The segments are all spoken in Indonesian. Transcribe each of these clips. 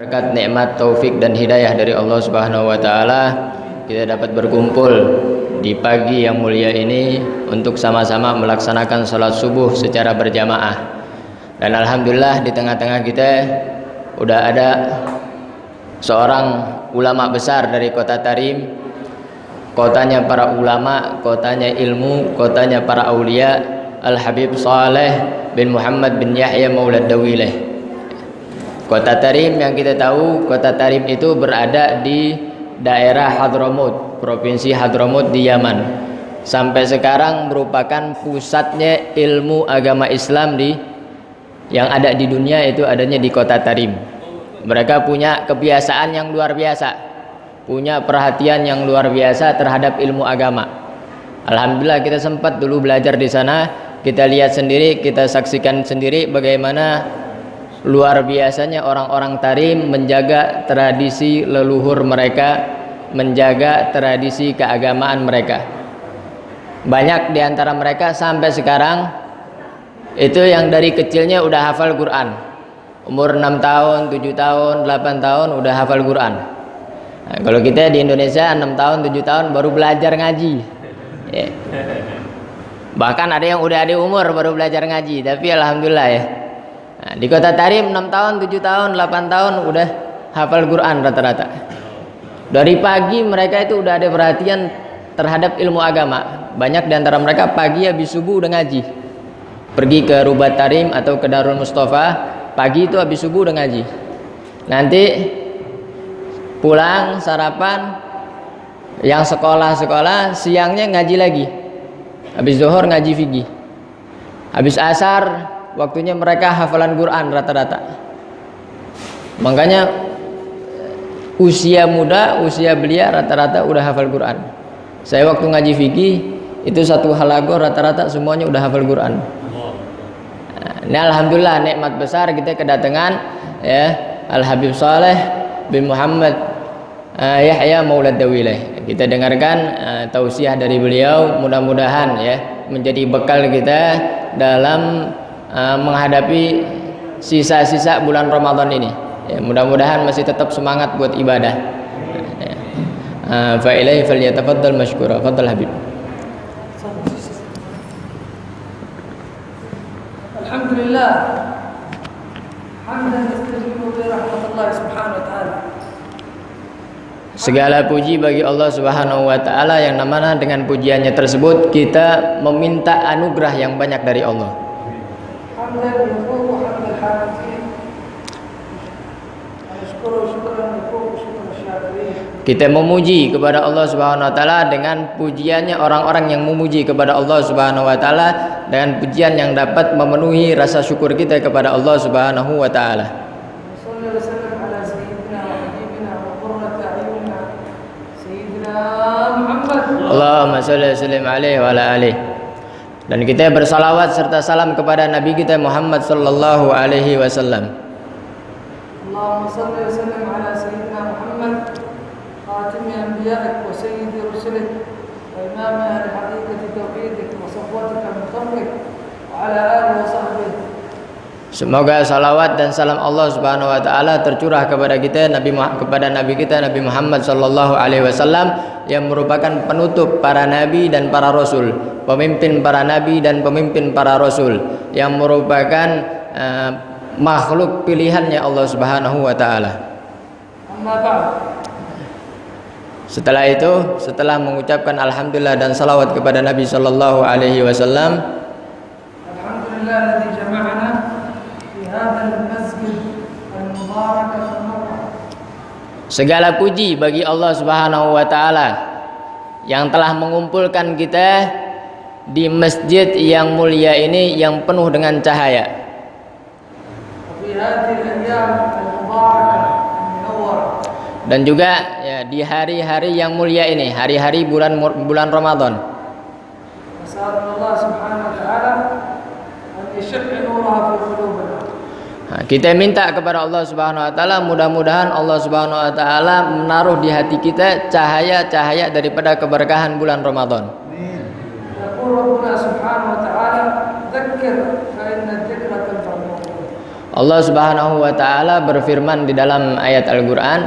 Berkat nikmat taufik dan hidayah dari Allah Subhanahu wa taala, kita dapat berkumpul di pagi yang mulia ini untuk sama-sama melaksanakan salat subuh secara berjamaah. Dan alhamdulillah di tengah-tengah kita udah ada seorang ulama besar dari kota Tarim, kotanya para ulama, kotanya ilmu, kotanya para aulia, Al-Habib Saleh bin Muhammad bin Yahya Maulad Dawileh. Kota Tarim yang kita tahu, kota Tarim itu berada di daerah Hadramut, provinsi Hadramut di Yaman. Sampai sekarang merupakan pusatnya ilmu agama Islam yang ada di dunia, itu adanya di kota Tarim. Mereka punya kebiasaan yang luar biasa, punya perhatian yang luar biasa terhadap ilmu agama. Alhamdulillah kita sempat dulu belajar di sana, kita lihat sendiri, kita saksikan sendiri bagaimana luar biasanya orang-orang Tarim menjaga tradisi leluhur mereka, menjaga tradisi keagamaan mereka. Banyak di antara mereka sampai sekarang itu yang dari kecilnya udah hafal Quran. Umur 6 tahun, 7 tahun, 8 tahun udah hafal Quran. Nah, kalau kita di Indonesia 6 tahun, 7 tahun baru belajar ngaji. Ya. Bahkan ada yang udah ada umur baru belajar ngaji, tapi alhamdulillah ya. Nah, di kota Tarim 6 tahun, 7 tahun, 8 tahun udah hafal Quran rata-rata. Dari pagi mereka itu udah ada perhatian terhadap ilmu agama. Banyak di antara mereka pagi habis subuh udah ngaji. Pergi ke Rubat Tarim atau ke Darul Mustafa, pagi itu habis subuh udah ngaji. Nanti pulang sarapan, yang sekolah-sekolah siangnya ngaji lagi. Habis zuhur ngaji fikih. Habis asar waktunya mereka hafalan Quran rata-rata. Makanya usia muda, usia belia rata-rata udah hafal Quran. Saya waktu ngaji fikih itu satu halago rata-rata semuanya udah hafal Quran. Nah, alhamdulillah nikmat besar kita kedatangan ya Al-Habib Saleh bin Muhammad Yahya Maulad Dawileh. Kita dengarkan tausiah dari beliau, mudah-mudahan ya menjadi bekal kita dalam menghadapi sisa-sisa bulan Ramadan ini. Ya, mudah-mudahan masih tetap semangat buat ibadah. Fa ilaihi falyatafaddal mashkura. Fadhal Habib. Alhamdulillah. Hamdan yastajibu bi rahmatillah subhanahu wa ta'ala. Segala puji bagi Allah Subhanahu wa taala yang mana dengan pujiannya tersebut kita meminta anugerah yang banyak dari Allah. Kita memuji kepada Allah Subhanahu wa taala dengan pujiannya orang-orang yang memuji kepada Allah Subhanahu wa taala dengan pujian yang dapat memenuhi rasa syukur kita kepada Allah Subhanahu wa taala. Allahumma shalli wa sallim alaihi wa ala alihi. Dan kita bersalawat serta salam kepada Nabi kita Muhammad sallallahu alaihi wasallam. Allahumma shalli wa sallim ala sayyidina Muhammad khatimi anbiya'ik wa sayyidi rusulik wa imam ahli haqiqati tauhidik wa safwatika min khalqik wa ala alihi wa sahbihi. Semoga salawat dan salam Allah Subhanahu wa taala tercurah kepada kita kepada Nabi kita Nabi Muhammad sallallahu alaihi wasallam yang merupakan penutup para nabi dan para rasul, pemimpin para nabi dan pemimpin para rasul, yang merupakan makhluk pilihannya Allah Subhanahu wa taala. Setelah itu, setelah mengucapkan alhamdulillah dan salawat kepada Nabi sallallahu alaihi wasallam, alhamdulillah alladzi jama'ana fi hadzal masjid al-mubarak al-munawwar. Segala puji bagi Allah Subhanahu wa taala yang telah mengumpulkan kita di masjid yang mulia ini yang penuh dengan cahaya. Dan juga ya, di hari-hari yang mulia ini, hari-hari bulan Ramadan. Kita minta kepada Allah Subhanahu wa taala, mudah-mudahan Allah Subhanahu wa taala menaruh di hati kita cahaya-cahaya daripada keberkahan bulan Ramadan. Allah Subhanahu wa taala berfirman di dalam ayat Al-Qur'an,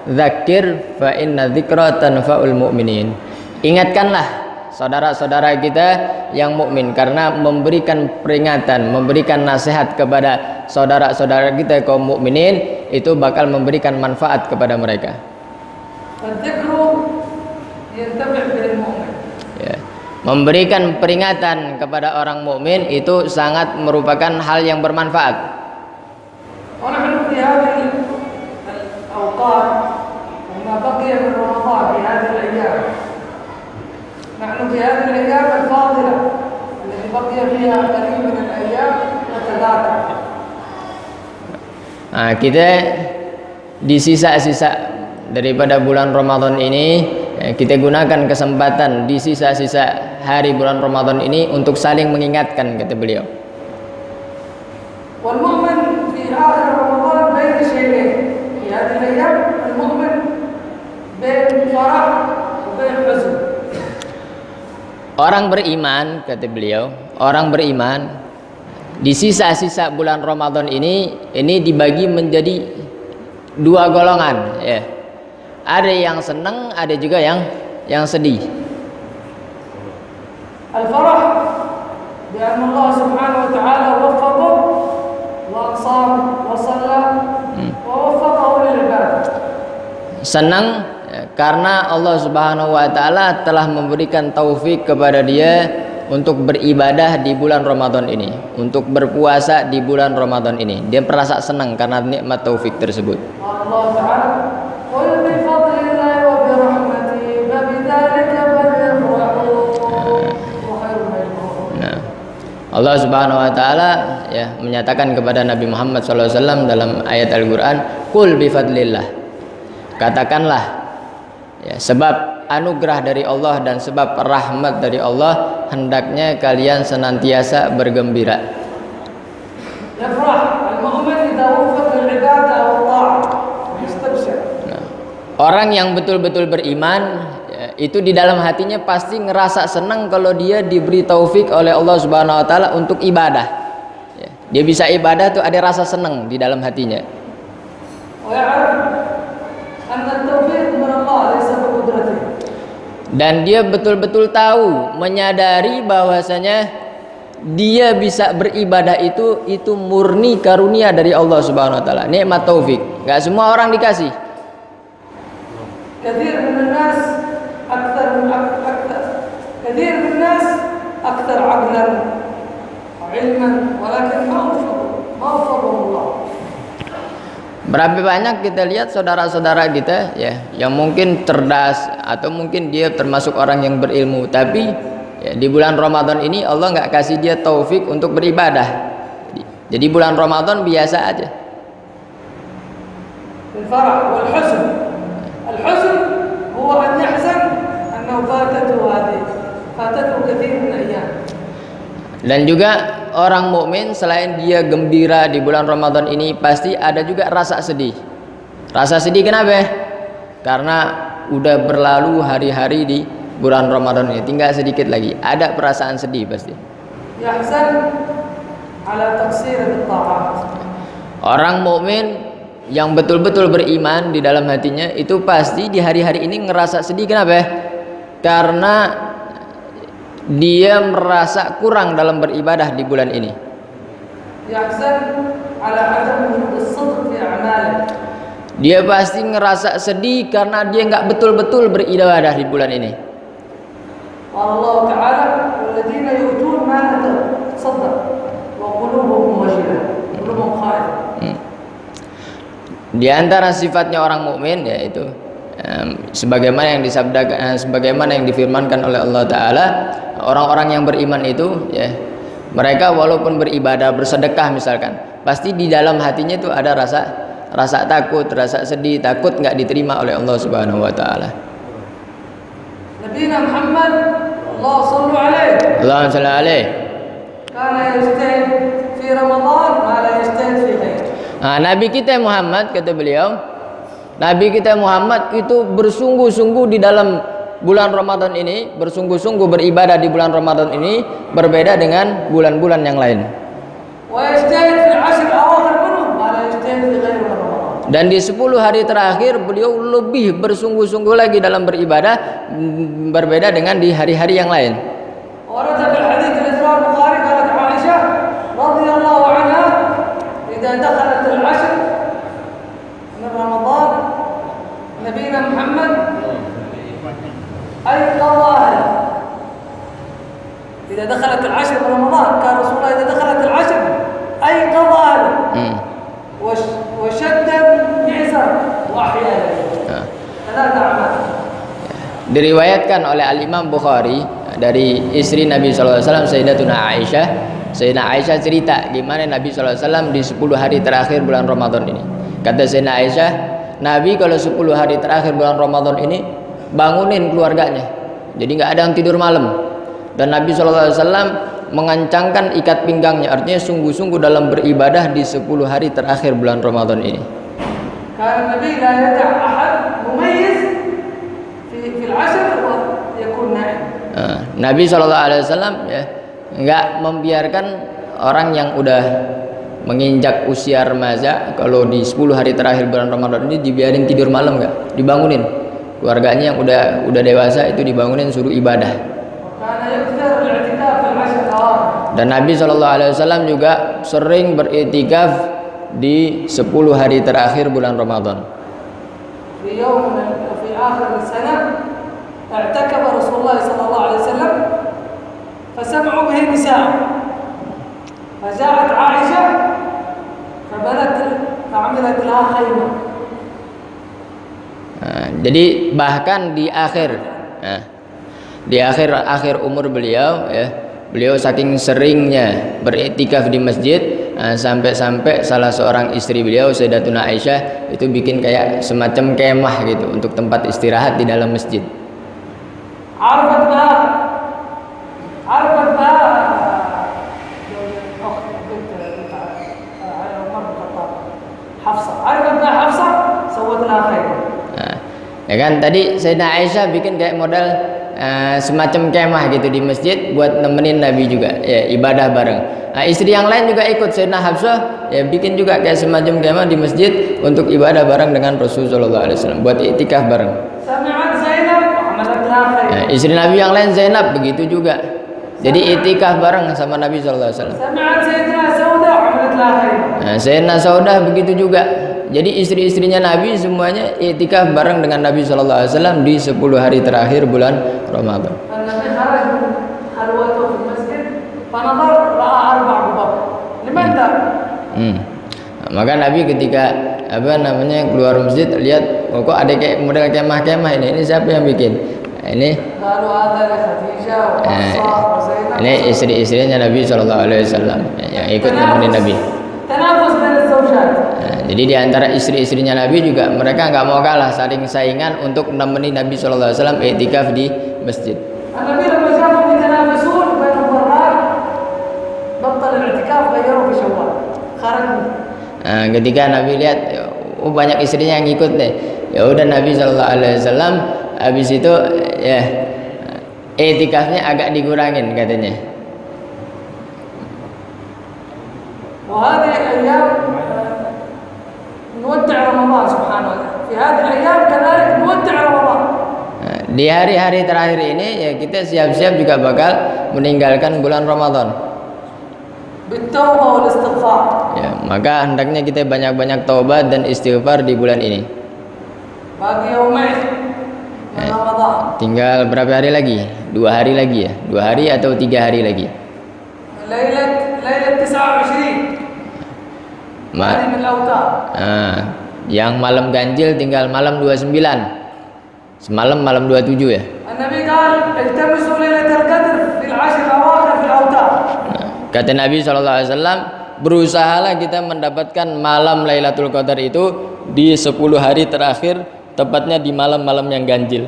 "Dzakir fa inna dzikra tanfa'ul mu'minin." Ingatkanlah saudara-saudara kita yang mukmin, karena memberikan peringatan, memberikan nasihat kepada saudara-saudara kita kaum mukminin itu bakal memberikan manfaat kepada mereka. Ya. Memberikan peringatan kepada orang mukmin itu sangat merupakan hal yang bermanfaat. ونحن في هذه الأوقات وما بقي من رمضان في هذه الأيام، نحن في هذه الأيام الفاضلة التي بقي فيها قليل من الأيام نتذاكر. Kita di sisa-sisa daripada bulan Ramadan ini, kita gunakan kesempatan di sisa-sisa hari bulan Ramadan ini untuk saling mengingatkan, kata beliau. والمؤمن في آخر رمضان بين شيئين في هذه الأيام، المؤمن بين فرح وبين حزن. Orang beriman, kata beliau, orang beriman di sisa-sisa bulan Ramadan ini dibagi menjadi dua golongan, ya. Ada yang senang, ada juga yang sedih. الفرح بأن الله سبحانه وتعالى وفقه وصام وصلى ووفقه للعبادة. Senang karena Allah Subhanahu wa taala telah memberikan taufik kepada dia untuk beribadah di bulan Ramadan ini, untuk berpuasa di bulan Ramadan ini. Dia merasa senang karena nikmat taufik tersebut. Allah Ta'ala, "Qul bi fadlillahi wa bi rahmatihi fabidzalika falyafrahu wa khairun mimma." Nah, Allah Subhanahu wa taala ya menyatakan kepada Nabi Muhammad SAW dalam ayat Al-Qur'an, "Qul bi fadlillah." Katakanlah ya, sebab anugerah dari Allah dan sebab rahmat dari Allah hendaknya kalian senantiasa bergembira. Yafrah al-mu'min idza wuffiqa lil-ibadah aw ta'ah yastabshir. Orang yang betul-betul beriman ya, itu di dalam hatinya pasti ngerasa senang kalau dia diberi taufik oleh Allah Subhanahu wa taala untuk ibadah. Ya, dia bisa ibadah tuh ada rasa senang di dalam hatinya. Dan dia betul-betul tahu, menyadari bahwasanya dia bisa beribadah itu murni karunia dari Allah Subhanahu wa taala, nikmat taufik. Enggak semua orang dikasih. Kathir min nas akthar aqlan wa ilman walakin ma Allah. Berapa banyak kita lihat saudara-saudara kita ya yang mungkin cerdas atau mungkin dia termasuk orang yang berilmu, tapi ya, di bulan Ramadan ini Allah nggak kasih dia taufik untuk beribadah. Jadi bulan Ramadan biasa aja. Al-farah wal huzn. Al-huzn huwa an yahzan annahu fatatuhu kathir min ayyam. Dan juga orang mukmin selain dia gembira di bulan Ramadan ini pasti ada juga rasa sedih. Rasa sedih kenapa? Karena udah berlalu hari-hari di bulan Ramadan ini, tinggal sedikit lagi. Ada perasaan sedih pasti. Yahzan ala taqsir at-ta'at. Orang mukmin yang betul-betul beriman di dalam hatinya itu pasti di hari-hari ini ngerasa sedih. Kenapa? Karena dia merasa kurang dalam beribadah di bulan ini. Dia pasti ngerasa sedih karena dia nggak betul-betul beribadah di bulan ini. Allah Ta'ala, "Walladzina yu'tuna ma ataw saddaq wa qulubuhum wajilah, qulubuhum khaifah." Di antara sifatnya orang mukmin yaitu sebagaimana yang disabdakan, sebagaimana yang difirmankan oleh Allah Ta'ala, orang-orang yang beriman itu ya, mereka walaupun beribadah, bersedekah misalkan, pasti di dalam hatinya itu ada rasa takut, rasa sedih, takut nggak diterima oleh Allah Subhanahu wa taala. Nabi Muhammad Allah sallu alaihi. Allahumma shalli alaihi. Kana yajtahid fi Ramadan ma la yajtahid fi ghairi. Nabi kita Muhammad, kata beliau, Nabi kita Muhammad itu bersungguh-sungguh di dalam bulan Ramadan ini, bersungguh-sungguh beribadah di bulan Ramadan ini berbeda dengan bulan-bulan yang lain. Wa yajtahid fi al-ashr al-awakhir minhu Dan di 10 hari terakhir beliau lebih bersungguh-sungguh lagi dalam beribadah, berbeda dengan di hari-hari yang lain. ورد في الحديث الذي رواه البخاري قالت عائشة رضي الله عنها إذا دخلت العشر من رمضان نبينا محمد أيقظ أهله. إذا دخلت العشر من رمضان كان رسول الله إذا دخلت العشر أيقظ أهله وشد المعزر وأحيا ليله. ثلاث أعمال. Diriwayatkan oleh Al-Imam Bukhari dari istri Nabi SAW, Sayyidatuna Aisyah. Sayyidina Aisyah cerita gimana Nabi SAW di 10 hari terakhir bulan Ramadan ini. Kata Sayyidina Aisyah, Nabi kalau 10 hari terakhir bulan Ramadan ini bangunin keluarganya, jadi nggak ada yang tidur malam. Dan Nabi SAW mengancangkan ikat pinggangnya, artinya sungguh-sungguh dalam beribadah di 10 hari terakhir bulan Ramadan ini. Karena Nabi la yada' ahad mumayyiz fi al-'ashr wa yakun na'im. Nabi SAW ya nggak membiarkan orang yang udah menginjak usia remaja kalau di 10 hari terakhir bulan Ramadan ini dibiarin tidur malam, nggak, dibangunin. Keluarganya yang udah dewasa itu dibangunin, suruh ibadah. Dan Nabi SAW juga sering beriktikaf di 10 hari terakhir bulan Ramadan. Fi akhir السنة اعتكف رسول الله صلى الله عليه وسلم فسمعوا به نساء فجاءت عائشة فبنت فعملت لها خيمة. Jadi bahkan di akhir umur beliau ya, beliau saking seringnya beriktikaf di masjid sampai-sampai salah seorang istri beliau Sayyidatuna Aisyah itu bikin kayak semacam kemah gitu untuk tempat istirahat di dalam masjid. عرفت بها حفصة سوت لها خيمة. Ya kan tadi Sayyidah Aisyah bikin kayak model semacam kemah gitu di masjid buat nemenin Nabi juga ya, ibadah bareng. Istri yang lain juga ikut, Sayyidah Hafsah ya bikin juga kayak semacam kemah di masjid untuk ibadah bareng dengan Rasulullah SAW buat iktikaf bareng. Istri Nabi yang lain Zainab begitu juga, jadi iktikaf bareng sama Nabi SAW. Sayyidina Saudah begitu juga. Jadi istri-istrinya Nabi semuanya iktikaf bareng dengan Nabi SAW di 10 hari terakhir bulan Ramadan. Maka Nabi ketika keluar masjid lihat kok ada kayak model kemah-kemah ini siapa yang bikin? Ini istri-istrinya Nabi SAW yang ikut nemenin Nabi. Jadi di antara istri-istrinya Nabi juga mereka nggak mau kalah, saling saingan untuk menemani Nabi SAW iktikaf di masjid. Ketika Nabi lihat banyak istrinya yang ikut nih, ya udah Nabi SAW habis itu ya iktikafnya agak dikurangin katanya. Di hari-hari terakhir ini ya kita siap-siap juga bakal meninggalkan bulan Ramadan. Ya, maka hendaknya kita banyak-banyak taubat dan istighfar di bulan ini. Tinggal berapa hari lagi? 2 hari lagi ya? 2 hari atau 3 hari lagi? Yang malam ganjil tinggal malam 29. Semalam malam 27 ya. Kata Nabi SAW, berusahalah kita mendapatkan malam Lailatul Qadar itu di 10 hari terakhir, tepatnya di malam-malam yang ganjil.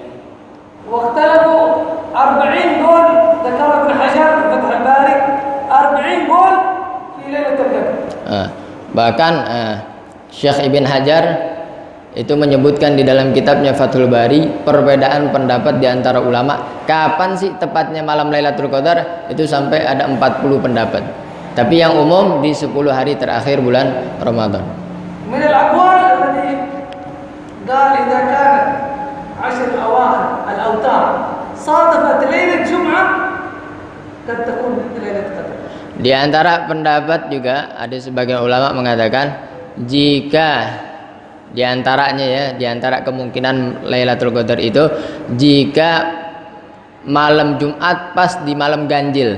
Bahkan Syekh Ibn Hajar itu menyebutkan di dalam kitabnya Fathul Bari perbedaan pendapat di antara ulama kapan sih tepatnya malam Lailatul Qadar, itu sampai ada 40 pendapat. Tapi yang umum di 10 hari terakhir bulan Ramadan. قال إذا كانت 10 أواخر الأوتار صادفت ليلة جمعة قد تكون ليلة قدر. Di antara pendapat juga ada sebagian ulama mengatakan jika di antaranya ya, di antara kemungkinan Lailatul Qadar itu jika malam Jumat pas di malam ganjil.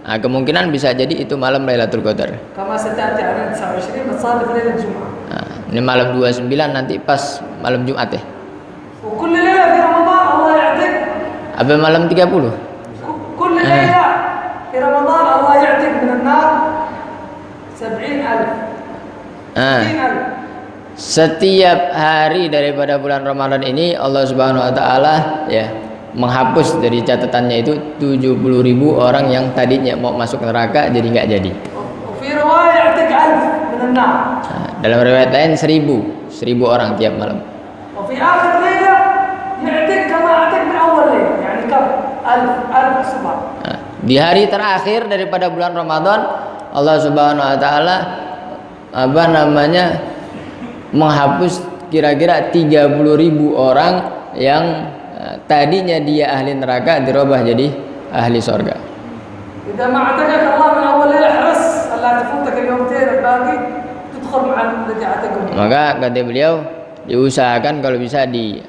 Nah, kemungkinan bisa jadi itu malam Lailatul Qadar. كما ستأتي على 29 بتصادف ليلة الجمعة. Nah, ini malam 29 nanti pas malam Jumat ya. وكل ليلة في رمضان الله يعتق. Apa malam 30? كل ليلة في رمضان الله يعتق من النار 70,000. 70,000. Setiap hari daripada bulan Ramadan ini Allah Subhanahu wa taala ya menghapus dari catatannya itu 70.000 orang yang tadinya mau masuk neraka jadi nggak jadi. وفي رواية يعتق 1,000 من النار. Nah, dalam riwayat lain 1000 orang tiap malam. وفي آخر ليلة يعتق كما اعتق من أول ليلة يعني كم 1,000 صبح. Nah, di hari terakhir daripada bulan Ramadan Allah Subhanahu wa taala menghapus kira-kira 30.000 orang yang tadinya dia ahli neraka dirubah jadi ahli surga. إذا ما اعتقك الله من أول ليلة احرص ألا تفوتك اليومين الباقي تدخل مع الذي اعتقهم. Maka kata beliau diusahakan kalau bisa di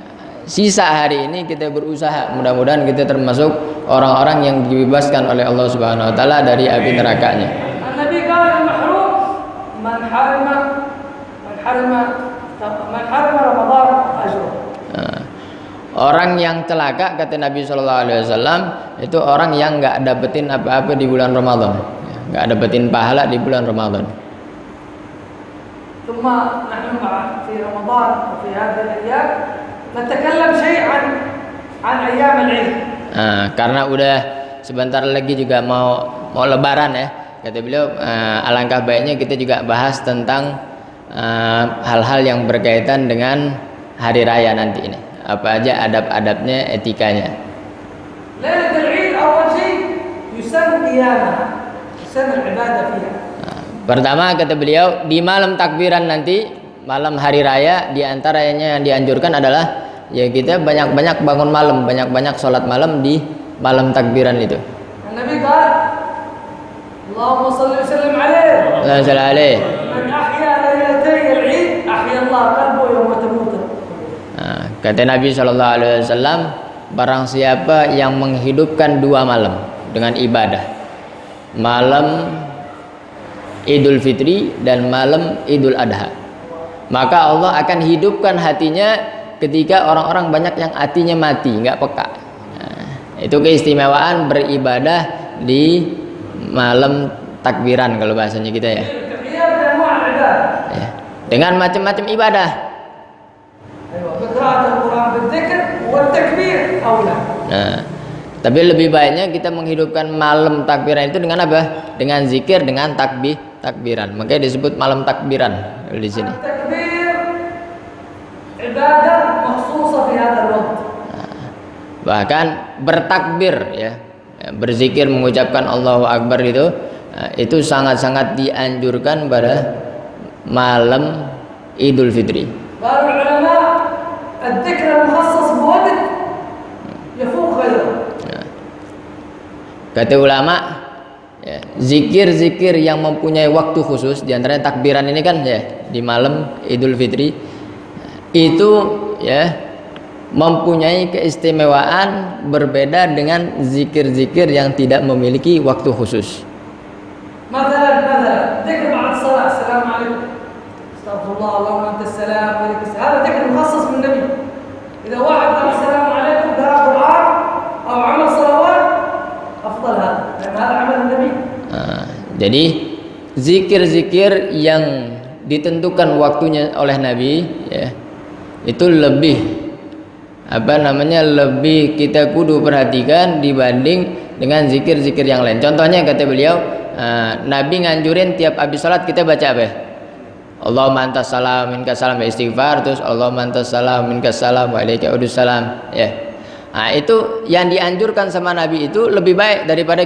sisa hari ini kita berusaha mudah-mudahan kita termasuk orang-orang yang dibebaskan oleh Allah Subhanahu wa taala dari api nerakanya. النبي قال المحروم من حرم رمضان أجره. Orang yang celaka kata Nabi Shallallahu Alaihi Wasallam itu orang yang nggak dapetin apa-apa di bulan Ramadan, nggak dapetin pahala di bulan Ramadan. ثم نحن في رمضان وفي هذه الأيام نتكلم شيء عن أيام العيد. Karena udah sebentar lagi juga mau Lebaran ya, kata beliau alangkah baiknya kita juga bahas tentang hal-hal yang berkaitan dengan hari raya nanti ini. Apa aja adab-adabnya, etikanya. Lailatul Eid awal syai yusann qiyamah, yusann ibadah fiha. Pertama kata beliau di malam takbiran nanti, malam hari raya di antaranya yang dianjurkan adalah ya kita banyak-banyak bangun malam, banyak-banyak sholat malam di malam takbiran itu. Nabi qala Allahumma shalli wa sallim alaihi. Allahumma shalli alaihi. Man ahya lailatai al-Eid ahya Allah qalbuhu yawma tamut. Kata Nabi Shallallahu Alaihi Wasallam, barang siapa yang menghidupkan dua malam dengan ibadah, malam Idul Fitri dan malam Idul Adha, maka Allah akan hidupkan hatinya ketika orang-orang banyak yang hatinya mati, nggak peka. Itu keistimewaan beribadah di malam takbiran kalau bahasanya kita ya. Dengan macam-macam ibadah. Nah, tapi lebih baiknya kita menghidupkan malam takbiran itu dengan apa? Dengan zikir, dengan takbiran. Makanya disebut malam takbiran di sini. Bahkan bertakbir ya, berzikir mengucapkan Allahu Akbar itu sangat-sangat dianjurkan pada malam Idul Fitri. Kata ulama ya, zikir-zikir yang mempunyai waktu khusus diantaranya takbiran ini kan ya di malam Idul Fitri itu ya mempunyai keistimewaan berbeda dengan zikir-zikir yang tidak memiliki waktu khusus. مثلا ذكر بعد الصلاة السلام عليكم استغفر الله اللهم أنت السلام وعليك السلام هذا ذكر مخصص من النبي. إذا واحد قال السلام عليكم قرأ قرآن أو عمل صلوات أفضل هذا لأن هذا عمل النبي. Jadi zikir-zikir yang ditentukan waktunya oleh Nabi ya itu lebih lebih kita kudu perhatikan dibanding dengan zikir-zikir yang lain. Contohnya kata beliau Nabi nganjurin tiap habis salat kita baca apa? Allahumma antas salam minkas salam istighfar, terus Allahumma antas salam minkas salam wa ilaika udus salam ya. Nah, itu yang dianjurkan sama Nabi itu lebih baik daripada